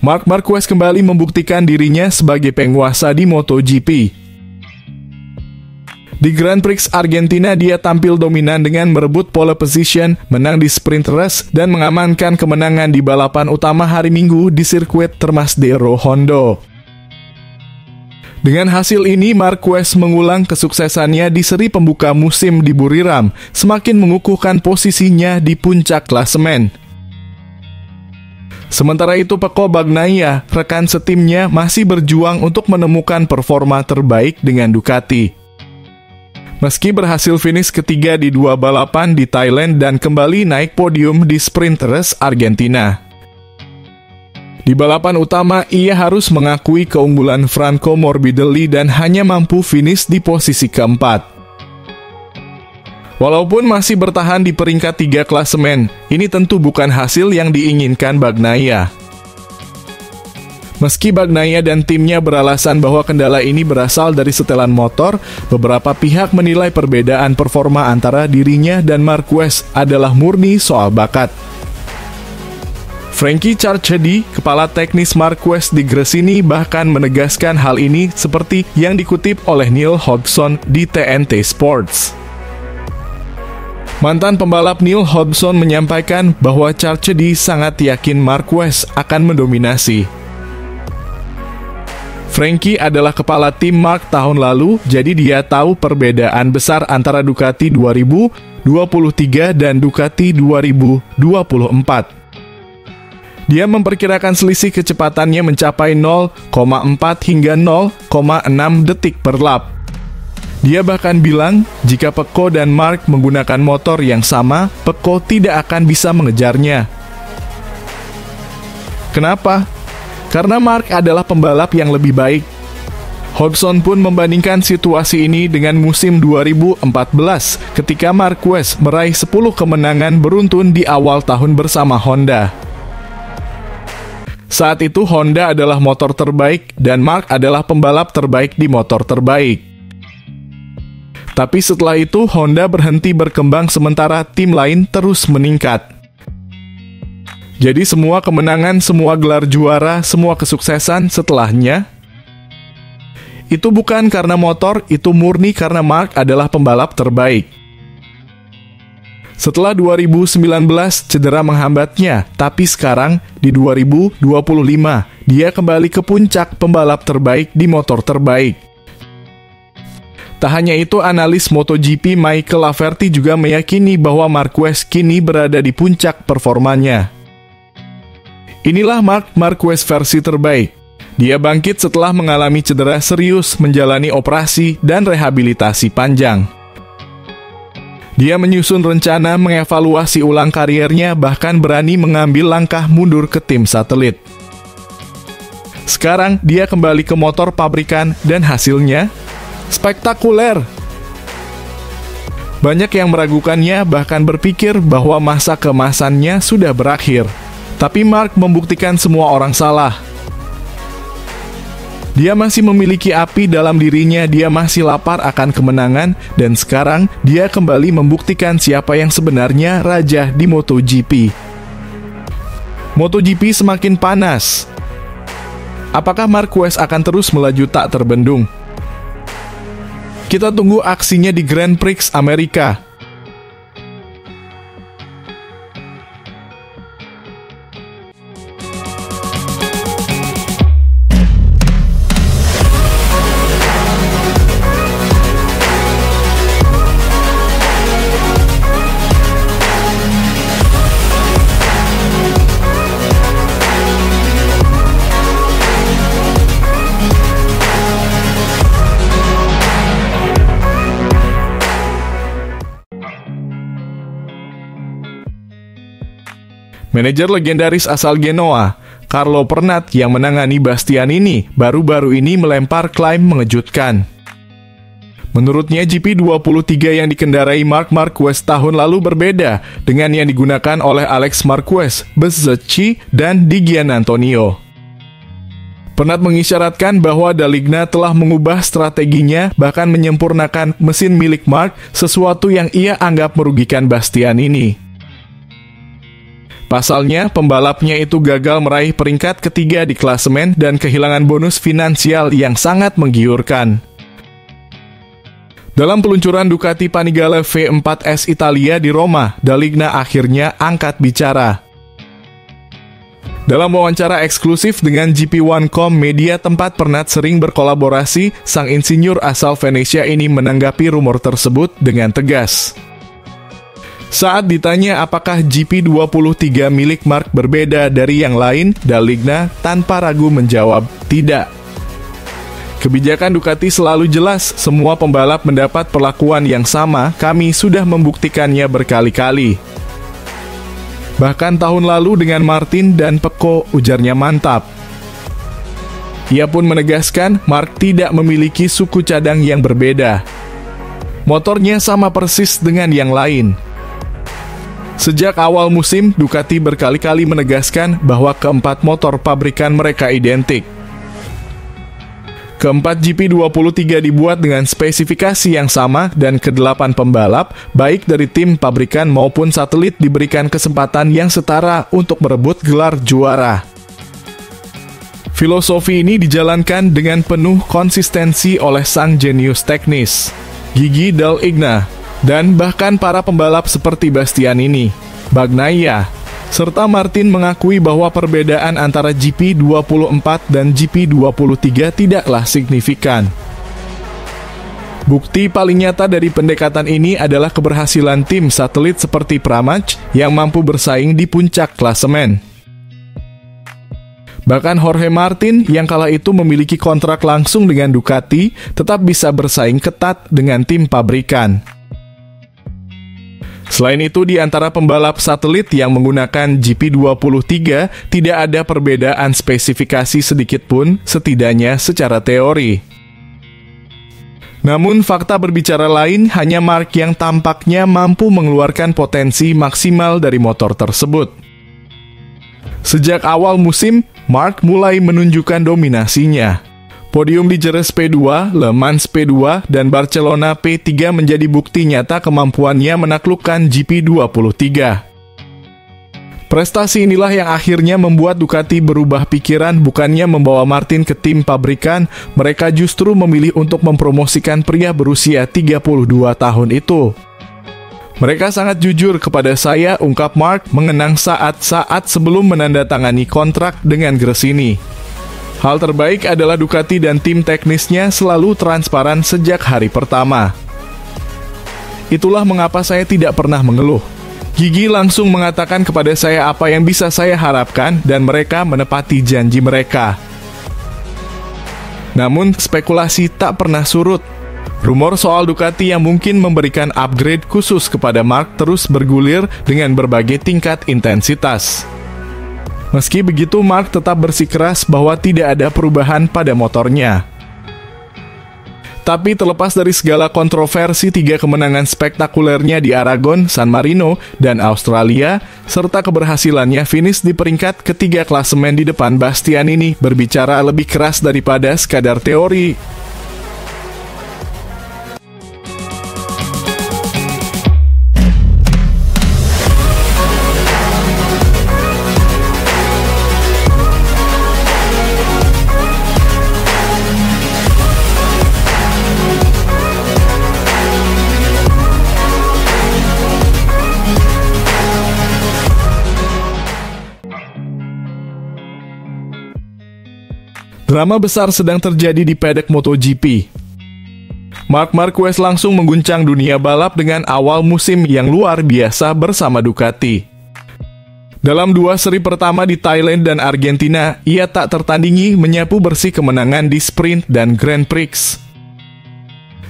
Marc Marquez kembali membuktikan dirinya sebagai penguasa di MotoGP. Di Grand Prix Argentina, dia tampil dominan dengan merebut pole position, menang di sprint race, dan mengamankan kemenangan di balapan utama hari Minggu di sirkuit Termasdero Hondo. Dengan hasil ini, Marquez mengulang kesuksesannya di seri pembuka musim di Buriram, semakin mengukuhkan posisinya di puncak klasemen. Sementara itu, Pecco Bagnaia, rekan setimnya, masih berjuang untuk menemukan performa terbaik dengan Ducati. Meski berhasil finish ketiga di 2 balapan di Thailand dan kembali naik podium di sprint race Argentina. Di balapan utama, ia harus mengakui keunggulan Franco Morbidelli dan hanya mampu finish di posisi keempat. Walaupun masih bertahan di peringkat 3 klasemen, ini tentu bukan hasil yang diinginkan Bagnaia. Meski Bagnaia dan timnya beralasan bahwa kendala ini berasal dari setelan motor, beberapa pihak menilai perbedaan performa antara dirinya dan Marquez adalah murni soal bakat. Frankie Charchedi, kepala teknis Marquez di Gresini, bahkan menegaskan hal ini seperti yang dikutip oleh Neil Hodgson di TNT Sports. Mantan pembalap Neil Hodgson menyampaikan bahwa Charchedi sangat yakin Marquez akan mendominasi. Frankie adalah kepala tim Marc tahun lalu, jadi dia tahu perbedaan besar antara Ducati 2023 dan Ducati 2024. Dia memperkirakan selisih kecepatannya mencapai 0,4 hingga 0,6 detik per lap. Dia bahkan bilang, jika Pecco dan Marc menggunakan motor yang sama, Pecco tidak akan bisa mengejarnya. Kenapa? Karena Marc adalah pembalap yang lebih baik. Hodgson pun membandingkan situasi ini dengan musim 2014, ketika Marquez meraih 10 kemenangan beruntun di awal tahun bersama Honda. Saat itu Honda adalah motor terbaik dan Marc adalah pembalap terbaik di motor terbaik. Tapi setelah itu Honda berhenti berkembang sementara tim lain terus meningkat. Jadi semua kemenangan, semua gelar juara, semua kesuksesan setelahnya, itu bukan karena motor, itu murni karena Marc adalah pembalap terbaik. Setelah 2019 cedera menghambatnya, tapi sekarang di 2025 dia kembali ke puncak pembalap terbaik di motor terbaik. Tak hanya itu, analis MotoGP Michael Laverty juga meyakini bahwa Marquez kini berada di puncak performanya. Inilah Marc Marquez versi terbaik. Dia bangkit setelah mengalami cedera serius, menjalani operasi dan rehabilitasi panjang. Dia menyusun rencana mengevaluasi ulang kariernya, bahkan berani mengambil langkah mundur ke tim satelit. Sekarang dia kembali ke motor pabrikan dan hasilnya spektakuler. Banyak yang meragukannya, bahkan berpikir bahwa masa keemasannya sudah berakhir. Tapi Marc membuktikan semua orang salah. Dia masih memiliki api dalam dirinya, dia masih lapar akan kemenangan, dan sekarang dia kembali membuktikan siapa yang sebenarnya raja di MotoGP. MotoGP semakin panas. Apakah Marquez akan terus melaju tak terbendung? Kita tunggu aksinya di Grand Prix Amerika. Manajer legendaris asal Genoa, Carlo Pernat, yang menangani Bastianini, baru-baru ini melempar klaim mengejutkan. Menurutnya, GP23 yang dikendarai Marc Marquez tahun lalu berbeda dengan yang digunakan oleh Alex Marquez, Bezzecchi, dan Di Giannantonio. Pernat mengisyaratkan bahwa Daligna telah mengubah strateginya, bahkan menyempurnakan mesin milik Marc, sesuatu yang ia anggap merugikan Bastianini. Pasalnya, pembalapnya itu gagal meraih peringkat ketiga di klasemen dan kehilangan bonus finansial yang sangat menggiurkan. Dalam peluncuran Ducati Panigale V4S Italia di Roma, Daligna akhirnya angkat bicara. Dalam wawancara eksklusif dengan GP1.com, media tempat Pernat sering berkolaborasi, sang insinyur asal Venesia ini menanggapi rumor tersebut dengan tegas. Saat ditanya apakah GP23 milik Marc berbeda dari yang lain, Daligna tanpa ragu menjawab, tidak. Kebijakan Ducati selalu jelas, semua pembalap mendapat perlakuan yang sama, kami sudah membuktikannya berkali-kali. Bahkan tahun lalu dengan Martin dan Pecco, ujarnya mantap. Ia pun menegaskan, Marc tidak memiliki suku cadang yang berbeda. Motornya sama persis dengan yang lain. Sejak awal musim, Ducati berkali-kali menegaskan bahwa keempat motor pabrikan mereka identik. Keempat GP23 dibuat dengan spesifikasi yang sama dan ke-8 pembalap, baik dari tim pabrikan maupun satelit diberikan kesempatan yang setara untuk merebut gelar juara. Filosofi ini dijalankan dengan penuh konsistensi oleh sang jenius teknis, Gigi Dall'Igna, dan bahkan para pembalap seperti Bastianini, Bagnaia, serta Martin mengakui bahwa perbedaan antara GP24 dan GP23 tidaklah signifikan. Bukti paling nyata dari pendekatan ini adalah keberhasilan tim satelit seperti Pramac yang mampu bersaing di puncak klasemen. Bahkan Jorge Martin yang kala itu memiliki kontrak langsung dengan Ducati tetap bisa bersaing ketat dengan tim pabrikan. Selain itu, di antara pembalap satelit yang menggunakan GP23 tidak ada perbedaan spesifikasi sedikit pun, setidaknya secara teori. Namun fakta berbicara lain, hanya Marc yang tampaknya mampu mengeluarkan potensi maksimal dari motor tersebut. Sejak awal musim, Marc mulai menunjukkan dominasinya. Podium di Jerez P2, Le Mans P2, dan Barcelona P3 menjadi bukti nyata kemampuannya menaklukkan GP23. Prestasi inilah yang akhirnya membuat Ducati berubah pikiran, bukannya membawa Martin ke tim pabrikan, mereka justru memilih untuk mempromosikan pria berusia 32 tahun itu. Mereka sangat jujur kepada saya, ungkap Marc mengenang saat-saat sebelum menandatangani kontrak dengan Gresini. Hal terbaik adalah Ducati dan tim teknisnya selalu transparan sejak hari pertama. Itulah mengapa saya tidak pernah mengeluh. Gigi langsung mengatakan kepada saya apa yang bisa saya harapkan dan mereka menepati janji mereka. Namun spekulasi tak pernah surut. Rumor soal Ducati yang mungkin memberikan upgrade khusus kepada Marc terus bergulir dengan berbagai tingkat intensitas. Meski begitu, Marc tetap bersikeras bahwa tidak ada perubahan pada motornya. Tapi terlepas dari segala kontroversi, 3 kemenangan spektakulernya di Aragon, San Marino, dan Australia, serta keberhasilannya finish di peringkat ketiga klasemen di depan Bastianini berbicara lebih keras daripada sekadar teori. Drama besar sedang terjadi di paddock MotoGP. Marc Marquez langsung mengguncang dunia balap dengan awal musim yang luar biasa bersama Ducati. Dalam 2 seri pertama di Thailand dan Argentina, ia tak tertandingi menyapu bersih kemenangan di sprint dan Grand Prix.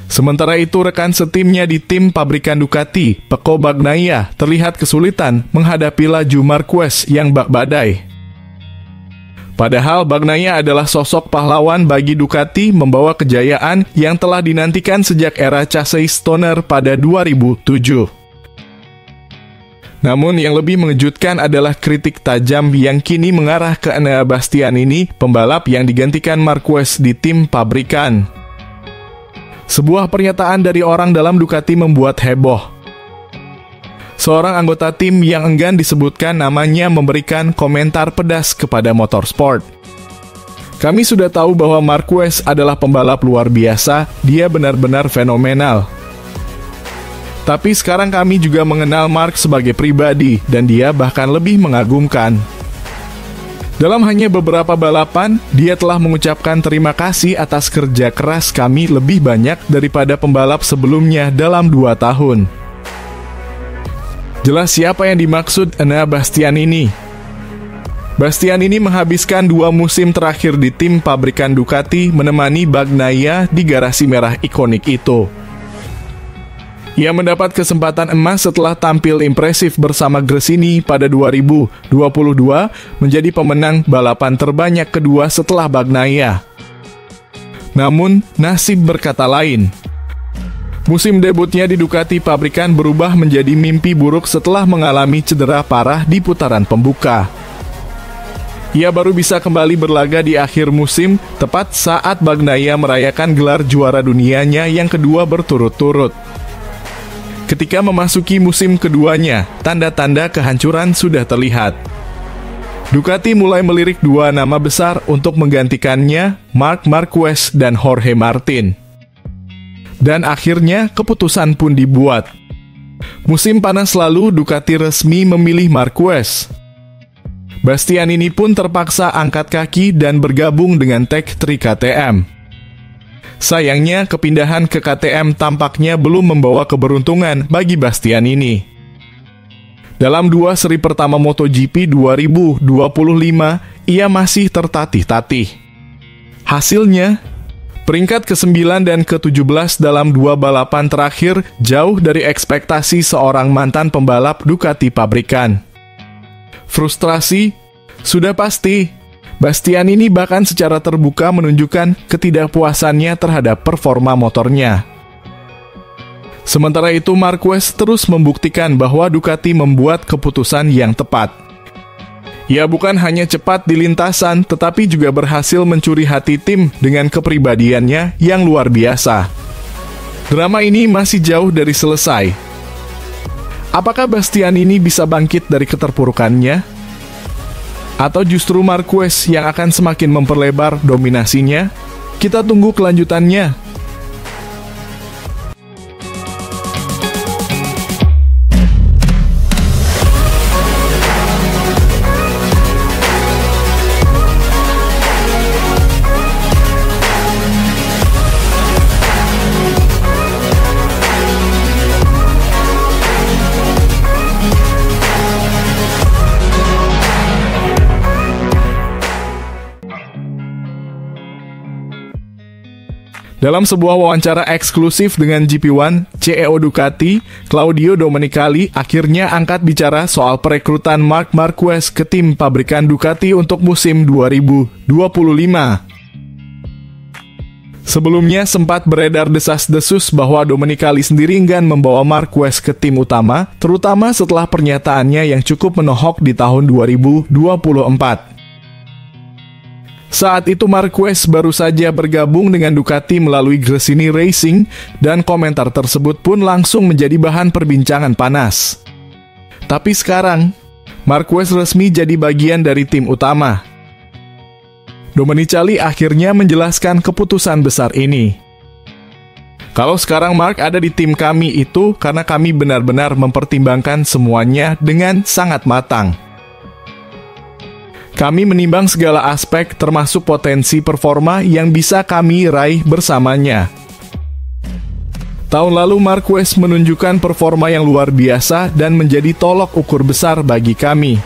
Sementara itu, rekan setimnya di tim pabrikan Ducati, Pecco Bagnaia, terlihat kesulitan menghadapi laju Marquez yang bak badai. Padahal Bagnaia adalah sosok pahlawan bagi Ducati membawa kejayaan yang telah dinantikan sejak era Chassis Stoner pada 2007. Namun yang lebih mengejutkan adalah kritik tajam yang kini mengarah ke Enea Bastianini, pembalap yang digantikan Marquez di tim pabrikan. Sebuah pernyataan dari orang dalam Ducati membuat heboh. Seorang anggota tim yang enggan disebutkan namanya memberikan komentar pedas kepada Motorsport. Kami sudah tahu bahwa Marquez adalah pembalap luar biasa, dia benar-benar fenomenal. Tapi sekarang kami juga mengenal Mark sebagai pribadi, dan dia bahkan lebih mengagumkan. Dalam hanya beberapa balapan, dia telah mengucapkan terima kasih atas kerja keras kami lebih banyak daripada pembalap sebelumnya dalam 2 tahun. Jelas siapa yang dimaksud Enea Bastianini. Bastianini menghabiskan 2 musim terakhir di tim pabrikan Ducati menemani Bagnaia di garasi merah ikonik itu. Ia mendapat kesempatan emas setelah tampil impresif bersama Gresini pada 2022, menjadi pemenang balapan terbanyak kedua setelah Bagnaia. Namun, nasib berkata lain. Musim debutnya di Ducati pabrikan berubah menjadi mimpi buruk setelah mengalami cedera parah di putaran pembuka. Ia baru bisa kembali berlaga di akhir musim, tepat saat Bagnaia merayakan gelar juara dunianya yang kedua berturut-turut. Ketika memasuki musim keduanya, tanda-tanda kehancuran sudah terlihat. Ducati mulai melirik 2 nama besar untuk menggantikannya, Marc Marquez dan Jorge Martin. Dan akhirnya keputusan pun dibuat. Musim panas lalu, Ducati resmi memilih Marquez. Bastianini pun terpaksa angkat kaki dan bergabung dengan Tech 3 KTM. Sayangnya, kepindahan ke KTM tampaknya belum membawa keberuntungan bagi Bastianini. Dalam 2 seri pertama MotoGP 2025, ia masih tertatih-tatih. Hasilnya, peringkat ke-9 dan ke-17 dalam 2 balapan terakhir jauh dari ekspektasi seorang mantan pembalap Ducati pabrikan. Frustrasi sudah pasti. Bastianini bahkan secara terbuka menunjukkan ketidakpuasannya terhadap performa motornya. Sementara itu, Marquez terus membuktikan bahwa Ducati membuat keputusan yang tepat. Ia bukan hanya cepat di lintasan, tetapi juga berhasil mencuri hati tim dengan kepribadiannya yang luar biasa. Drama ini masih jauh dari selesai. Apakah Bastianini bisa bangkit dari keterpurukannya? Atau justru Marquez yang akan semakin memperlebar dominasinya? Kita tunggu kelanjutannya. Dalam sebuah wawancara eksklusif dengan GP1, CEO Ducati, Claudio Domenicali akhirnya angkat bicara soal perekrutan Marc Marquez ke tim pabrikan Ducati untuk musim 2025. Sebelumnya sempat beredar desas-desus bahwa Domenicali sendiri enggan membawa Marquez ke tim utama, terutama setelah pernyataannya yang cukup menohok di tahun 2024. Saat itu Marquez baru saja bergabung dengan Ducati melalui Gresini Racing, dan komentar tersebut pun langsung menjadi bahan perbincangan panas. Tapi sekarang, Marquez resmi jadi bagian dari tim utama. Domenicali akhirnya menjelaskan keputusan besar ini. Kalau sekarang Marc ada di tim kami itu karena kami benar-benar mempertimbangkan semuanya dengan sangat matang. Kami menimbang segala aspek termasuk potensi performa yang bisa kami raih bersamanya. Tahun lalu Marquez menunjukkan performa yang luar biasa dan menjadi tolok ukur besar bagi kami.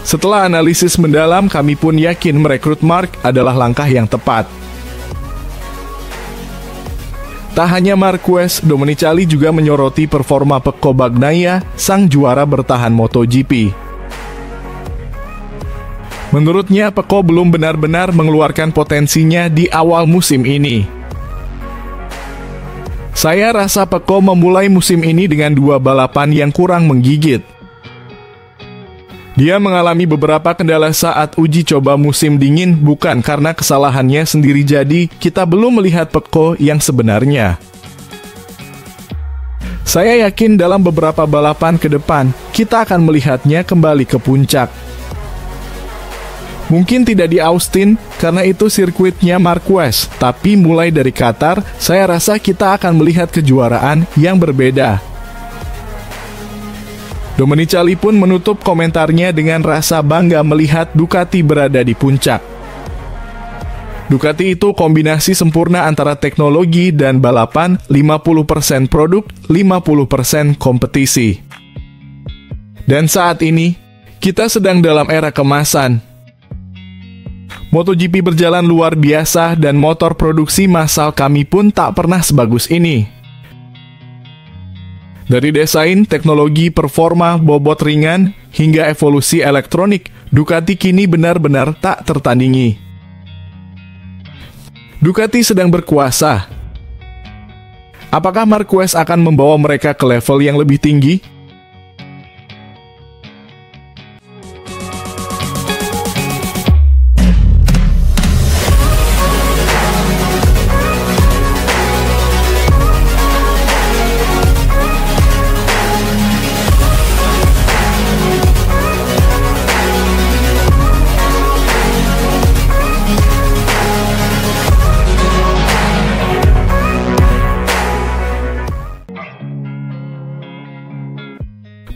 Setelah analisis mendalam, kami pun yakin merekrut Marc adalah langkah yang tepat. Tak hanya Marquez, Domenicali juga menyoroti performa Pecco Bagnaia, sang juara bertahan MotoGP. Menurutnya, Pecco belum benar-benar mengeluarkan potensinya di awal musim ini. Saya rasa Pecco memulai musim ini dengan 2 balapan yang kurang menggigit. Dia mengalami beberapa kendala saat uji coba musim dingin, bukan karena kesalahannya sendiri, jadi kita belum melihat Pecco yang sebenarnya. Saya yakin dalam beberapa balapan ke depan, kita akan melihatnya kembali ke puncak. Mungkin tidak di Austin, karena itu sirkuitnya Marquez, tapi mulai dari Qatar, saya rasa kita akan melihat kejuaraan yang berbeda. Domenicali pun menutup komentarnya dengan rasa bangga melihat Ducati berada di puncak. Ducati itu kombinasi sempurna antara teknologi dan balapan, 50% produk, 50% kompetisi. Dan saat ini, kita sedang dalam era kemasan. MotoGP berjalan luar biasa dan motor produksi massal kami pun tak pernah sebagus ini. Dari desain, teknologi, performa, bobot ringan, hingga evolusi elektronik, Ducati kini benar-benar tak tertandingi. Ducati sedang berkuasa. Apakah Marquez akan membawa mereka ke level yang lebih tinggi?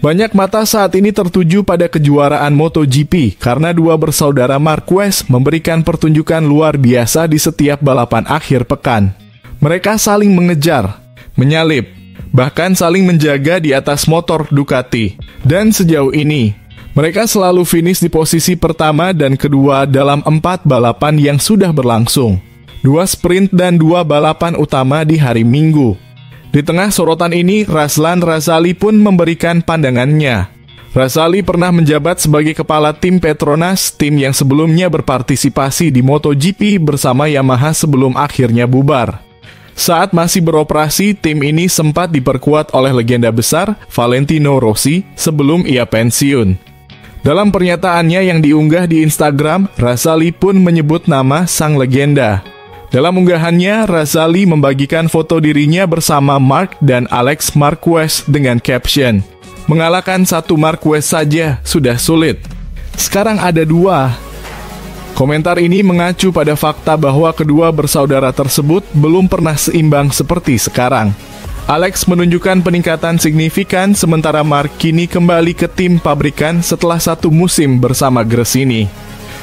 Banyak mata saat ini tertuju pada kejuaraan MotoGP karena 2 bersaudara Marquez memberikan pertunjukan luar biasa di setiap balapan akhir pekan. Mereka saling mengejar, menyalip, bahkan saling menjaga di atas motor Ducati. Dan sejauh ini, mereka selalu finish di posisi pertama dan kedua dalam 4 balapan yang sudah berlangsung. 2 sprint dan 2 balapan utama di hari Minggu. Di tengah sorotan ini, Razlan Razali pun memberikan pandangannya. Razali pernah menjabat sebagai kepala tim Petronas, tim yang sebelumnya berpartisipasi di MotoGP bersama Yamaha sebelum akhirnya bubar. Saat masih beroperasi, tim ini sempat diperkuat oleh legenda besar Valentino Rossi sebelum ia pensiun. Dalam pernyataannya yang diunggah di Instagram, Razali pun menyebut nama sang legenda. Dalam unggahannya, Razali membagikan foto dirinya bersama Marc dan Alex Marquez dengan caption, "Mengalahkan 1 Marquez saja sudah sulit. Sekarang ada 2. Komentar ini mengacu pada fakta bahwa kedua bersaudara tersebut belum pernah seimbang seperti sekarang. Alex menunjukkan peningkatan signifikan sementara Marc kini kembali ke tim pabrikan setelah 1 musim bersama Gresini.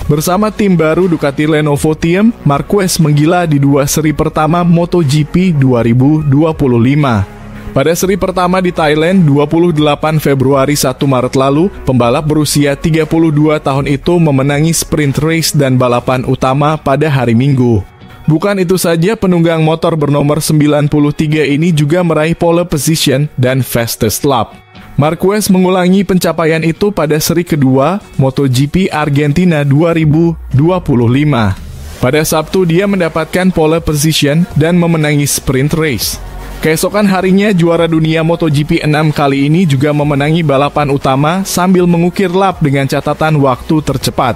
Bersama tim baru Ducati Lenovo Team, Marquez menggila di 2 seri pertama MotoGP 2025. Pada seri pertama di Thailand 28 Februari 1 Maret lalu, pembalap berusia 32 tahun itu memenangi sprint race dan balapan utama pada hari Minggu. Bukan itu saja, penunggang motor bernomor 93 ini juga meraih pole position dan fastest lap. Marquez mengulangi pencapaian itu pada seri kedua MotoGP Argentina 2025. Pada Sabtu dia mendapatkan pole position dan memenangi sprint race. Keesokan harinya juara dunia MotoGP 6 kali ini juga memenangi balapan utama sambil mengukir lap dengan catatan waktu tercepat.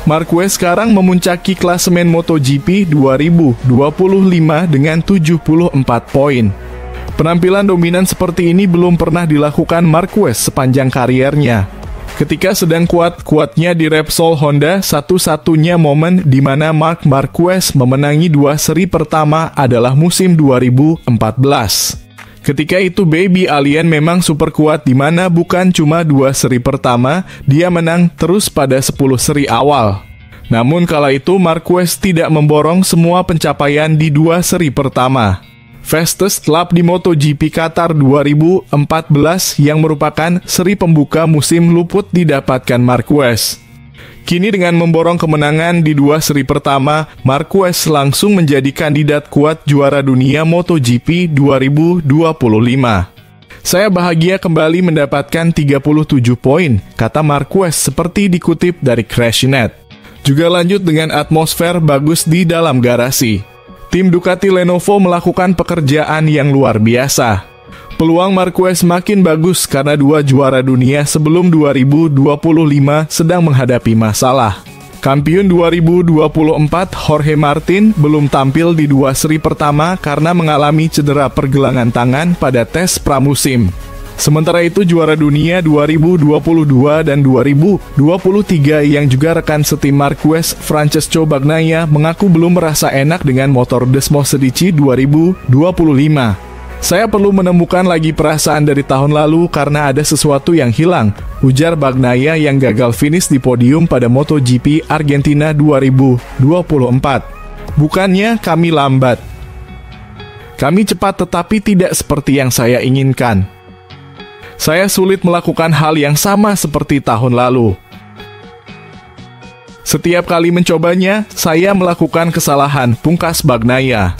Marquez sekarang memuncaki klasemen MotoGP 2025 dengan 74 poin. Penampilan dominan seperti ini belum pernah dilakukan Marquez sepanjang kariernya. Ketika sedang kuat-kuatnya di Repsol Honda, satu-satunya momen di mana Marc Marquez memenangi 2 seri pertama adalah musim 2014. Ketika itu Baby Alien memang super kuat di mana bukan cuma 2 seri pertama, dia menang terus pada 10 seri awal. Namun kala itu Marquez tidak memborong semua pencapaian di 2 seri pertama. Fastest lap di MotoGP Qatar 2014 yang merupakan seri pembuka musim luput didapatkan Marquez. Kini dengan memborong kemenangan di 2 seri pertama, Marquez langsung menjadi kandidat kuat juara dunia MotoGP 2025. Saya bahagia kembali mendapatkan 37 poin, kata Marquez seperti dikutip dari Crashnet. Juga lanjut dengan atmosfer bagus di dalam garasi. Tim Ducati Lenovo melakukan pekerjaan yang luar biasa. Peluang Marquez makin bagus karena dua juara dunia sebelum 2025 sedang menghadapi masalah. Kampiun 2024 Jorge Martin belum tampil di dua seri pertama karena mengalami cedera pergelangan tangan pada tes pramusim. Sementara itu juara dunia 2022 dan 2023 yang juga rekan setim Marquez, Francesco Bagnaia, mengaku belum merasa enak dengan motor Desmos Medici 2025. Saya perlu menemukan lagi perasaan dari tahun lalu karena ada sesuatu yang hilang, ujar Bagnaia yang gagal finish di podium pada MotoGP Argentina 2024. Bukannya kami lambat. Kami cepat tetapi tidak seperti yang saya inginkan. Saya sulit melakukan hal yang sama seperti tahun lalu. Setiap kali mencobanya, saya melakukan kesalahan, pungkas Bagnaia.